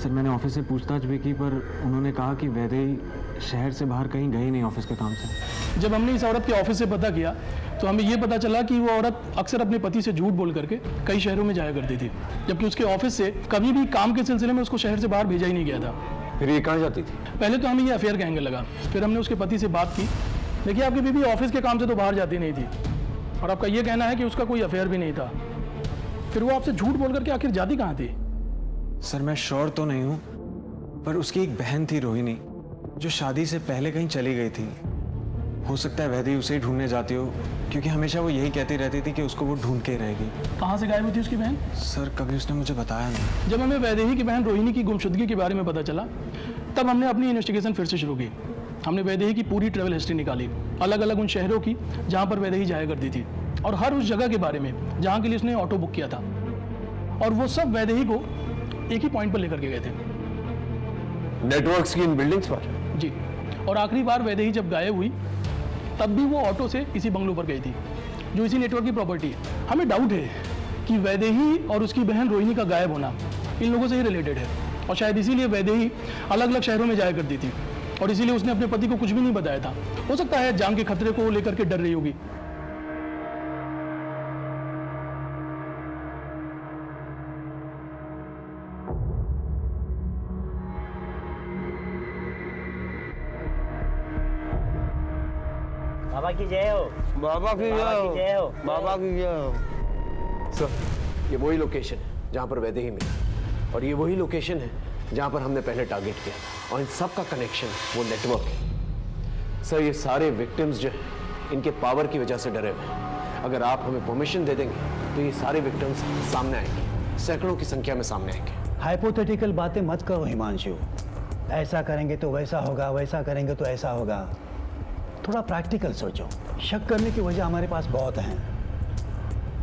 सर, मैंने ऑफिस से पूछताछ भी की, पर उन्होंने कहा कि वैदेही शहर से बाहर कहीं गई नहीं ऑफिस के काम से। जब हमने इस औरत के ऑफिस से पता किया तो हमें ये पता चला कि वो औरत अक्सर अपने पति से झूठ बोल करके कई शहरों में जाया करती थी, जबकि उसके ऑफिस से कभी भी काम के सिलसिले में उसको शहर से बाहर भेजा ही नहीं गया था। फिर ये कहाँ जाती थी? पहले तो हमें ये अफेयर का एंगल लगा, फिर हमने उसके पति से बात की। देखिए, आपकी बीवी ऑफिस के काम से तो बाहर जाती नहीं थी, और आपका ये कहना है कि उसका कोई अफेयर भी नहीं था, फिर वो आपसे झूठ बोल करके आखिर जाती कहाँ थी? सर, मैं श्योर तो नहीं हूँ, पर उसकी एक बहन थी रोहिणी, जो शादी से पहले कहीं चली गई थी। हो सकता है वैदेही उसे ही ढूंढने जाती हो, क्योंकि हमेशा वो यही कहती रहती थी कि उसको वो ढूंढ के रहेगी। कहाँ से गायब हुई थी उसकी बहन? सर, कभी उसने मुझे बताया नहीं। जब हमें वैदेही की बहन रोहिणी की गुमशुदगी के बारे में पता चला, तब हमने अपनी इन्वेस्टिगेशन फिर से शुरू की। हमने वैदेही की पूरी ट्रैवल हिस्ट्री निकाली, अलग अलग उन शहरों की जहाँ पर वैदेही जाया करती थी, और हर उस जगह के बारे में जहाँ के लिए उसने ऑटो बुक किया था, और वो सब वैदेही को एक ही पॉइंट पर लेकर के गए थे, नेटवर्क्स की इन बिल्डिंग्स पर। जी, और आखिरी बार वैदेही जब गायब हुई तब भी वो ऑटो से इसी बंगलों पर गई थी, जो इसी नेटवर्क की प्रॉपर्टी है। हमें डाउट है कि वैदेही और उसकी बहन रोहिणी का गायब होना इन लोगों से ही रिलेटेड है, और शायद इसीलिए वैदेही अलग अलग शहरों में जाया करती थी, और इसीलिए उसने अपने पति को कुछ भी नहीं बताया था। हो सकता है जान के खतरे को लेकर के डर रही होगी। बाबा की जय हो। बाबा की जय हो। बाबा की जय हो। सर, ये वही लोकेशन है जहाँ पर वैदेही मिली, और ये वही लोकेशन है जहाँ पर हमने पहले टारगेट किया था, और इन सब का कनेक्शन वो नेटवर्क है। सर, ये सारे विक्टिम्स जो हैं इनके पावर की वजह से डरे हुए हैं। अगर आप हमें परमिशन दे देंगे तो ये सारे विक्टिम्स सामने आएंगे, सैकड़ों की संख्या में सामने आएंगे। हाइपोथेटिकल बातें मत करो हिमांशु। ऐसा करेंगे तो वैसा होगा, वैसा करेंगे तो ऐसा होगा। थोड़ा प्रैक्टिकल सोचो। शक करने की वजह हमारे पास बहुत हैं।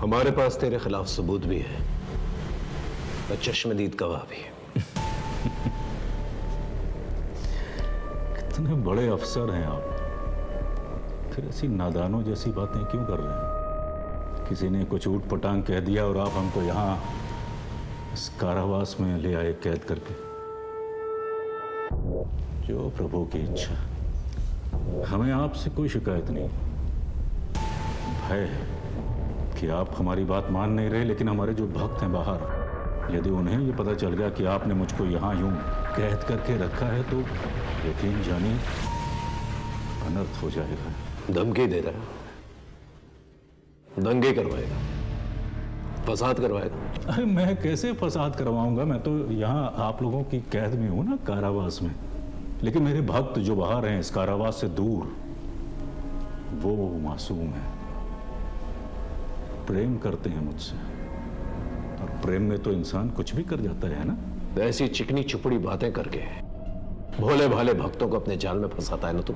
हमारे पास तेरे खिलाफ सबूत भी है और चश्मदीद गवाह भी है। कितने बड़े अफसर हैं आप, फिर ऐसी नादानों जैसी बातें क्यों कर रहे हैं? किसी ने कुछ ऊट पटांग कह दिया और आप हमको यहाँ इस कारावास में ले आए कैद करके। जो प्रभु की इच्छा, हमें आपसे कोई शिकायत नहीं। भय है कि आप हमारी बात मान नहीं रहे, लेकिन हमारे जो भक्त हैं बाहर, यदि उन्हें ये पता चल गया कि आपने मुझको यहाँ यूं कैद करके रखा है तो यकीन जानिए अनर्थ हो जाएगा। धमकी दे रहा है, दंगे करवाएगा, फसाद करवाएगा। अरे मैं कैसे फसाद करवाऊंगा? मैं तो यहाँ आप लोगों की कैद में हूं ना, कारावास में। लेकिन मेरे भक्त जो बाहर हैं इस कारावास से दूर, वो मासूम है, प्रेम करते हैं मुझसे, और प्रेम में तो इंसान कुछ भी कर जाता है ना। ऐसी चिकनी चुपड़ी बातें करके भोले भाले भक्तों को अपने जाल में फंसाता है ना तू।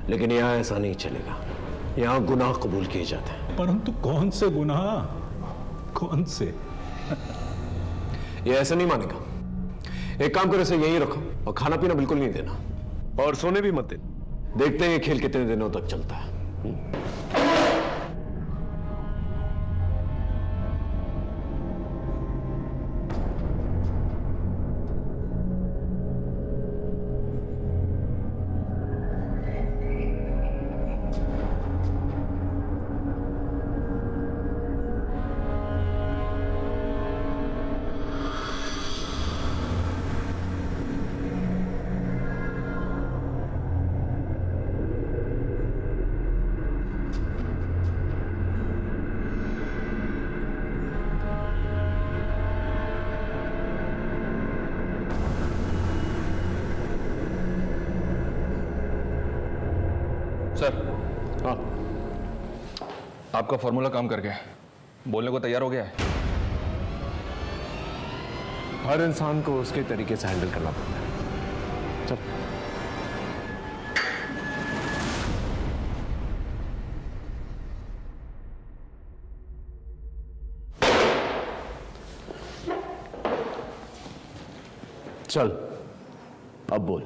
लेकिन यहाँ ऐसा नहीं चलेगा, यहाँ गुनाह कबूल किए जाते हैं। परंतु कौन से गुनाह, कौन से? ये ऐसा नहीं मानेगा। एक काम करो, इसे यहीं रखो और खाना पीना बिल्कुल नहीं देना, और सोने भी मत देना। देखते हैं ये खेल कितने दिनों तक चलता है। सर, हाँ, आपका फॉर्मूला काम कर गया, बोलने को तैयार हो गया है। हर इंसान को उसके तरीके से हैंडल करना पड़ता है। चल। चल, अब बोल।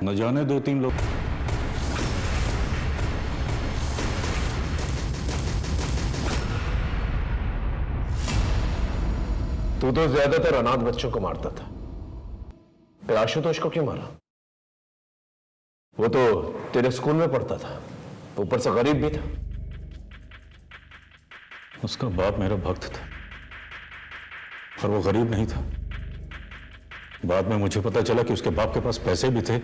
न जाने 2-3 लोग तू तो ज्यादातर अनाथ बच्चों को मारता था, फिर आशुतोष को क्यों मारा? वो तो तेरे स्कूल में पढ़ता था, ऊपर से गरीब भी था। उसका बाप मेरा भक्त था, और वो गरीब नहीं था। बाद में मुझे पता चला कि उसके बाप के पास पैसे भी थे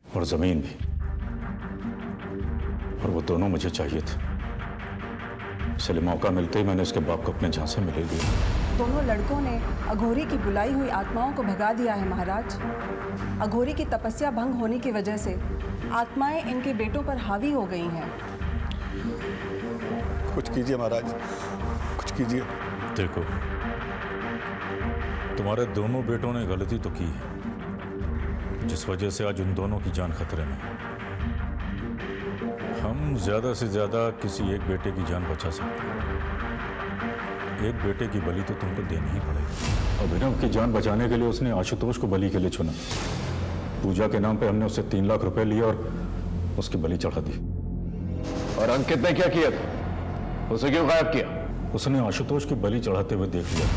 और जमीन भी, और वो दोनों मुझे चाहिए थे। इसलिए मौका मिलते ही मैंने उसके बाप को अपने झांसे में ले लिया। दोनों लड़कों ने अघोरी की बुलाई हुई आत्माओं को भगा दिया है महाराज। अघोरी की तपस्या भंग होने की वजह से आत्माएं इनके बेटों पर हावी हो गई हैं। कुछ कीजिए महाराज, कुछ कीजिए। देखो, तुम्हारे दोनों बेटों ने गलती तो की है, जिस वजह से आज उन दोनों की जान खतरे में है। हम ज्यादा से ज्यादा किसी एक बेटे की जान बचा सकते हैं। एक बेटे की बलि तो तुमको देनी ही पड़ेगी। अभिनव की जान बचाने के लिए उसने आशुतोष को बलि के लिए चुना। पूजा के नाम पे हमने उससे 3 लाख रुपए लिए और उसकी बलि चढ़ा दी। और अंकित ने क्या किया था? उसे क्यों गायब किया? उसने आशुतोष की बलि चढ़ाते हुए देख लिया।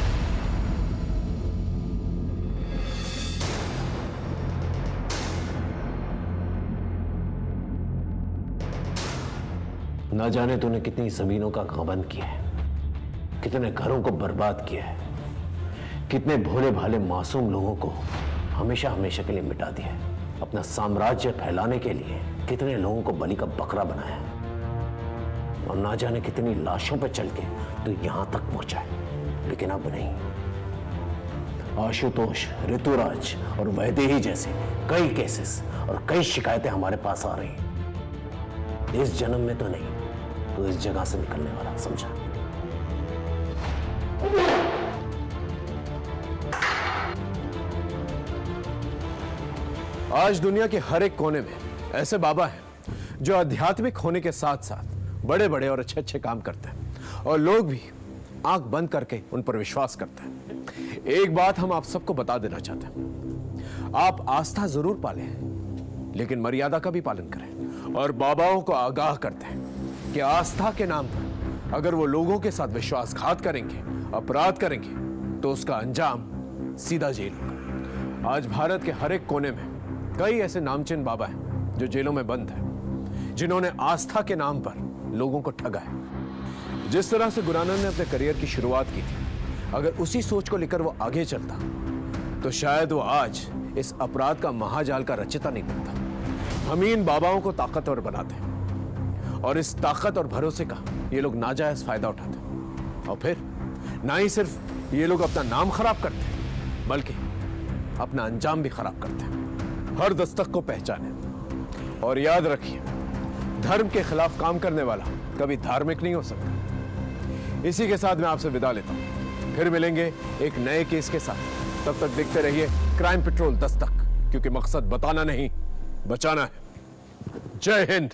ना जाने तूने कितनी जमीनों का गबन किया है, कितने घरों को बर्बाद किया है, कितने भोले भाले मासूम लोगों को हमेशा हमेशा के लिए मिटा दिया है। अपना साम्राज्य फैलाने के लिए कितने लोगों को बलि का बकरा बनाया, और ना जाने कितनी लाशों पर चल के तो यहां तक पहुंचा है। लेकिन अब नहीं। आशुतोष, ऋतुराज और वैदेही जैसे कई केसेस और कई शिकायतें हमारे पास आ रही। इस जन्म में तो नहीं, तो इस जगह से निकलने वाला, समझा? आज दुनिया के हर एक कोने में ऐसे बाबा हैं जो आध्यात्मिक होने के साथ साथ बड़े बड़े और अच्छे अच्छे काम करते हैं, और लोग भी आंख बंद करके उन पर विश्वास करते हैं। एक बात हम आप सबको बता देना चाहते हैं, आप आस्था जरूर पालें, लेकिन मर्यादा का भी पालन करें। और बाबाओं को आगाह करते हैं कि आस्था के नाम पर अगर वो लोगों के साथ विश्वासघात करेंगे, अपराध करेंगे, तो उसका अंजाम सीधा जेल होगा। आज भारत के हर एक कोने में कई ऐसे नामचीन बाबा हैं जो जेलों में बंद हैं, जिन्होंने आस्था के नाम पर लोगों को ठगा है। जिस तरह से गुरु नानक ने अपने करियर की शुरुआत की थी, अगर उसी सोच को लेकर वो आगे चलता तो शायद वो आज इस अपराध का महाजाल का रचयिता नहीं बनता। हम इन बाबाओं को ताकतवर बनाते हैं और इस ताकत और भरोसे का ये लोग नाजायज फायदा उठाते हैं। और फिर ना ही सिर्फ ये लोग अपना नाम खराब करते हैं, बल्कि अपना अंजाम भी खराब करते हैं। हर दस्तक को पहचाने और याद रखिए, धर्म के खिलाफ काम करने वाला कभी धार्मिक नहीं हो सकता। इसी के साथ मैं आपसे विदा लेता हूं, फिर मिलेंगे एक नए केस के साथ। तब तक देखते रहिए क्राइम पेट्रोल दस्तक, क्योंकि मकसद बताना नहीं, बचाना है। जय हिंद।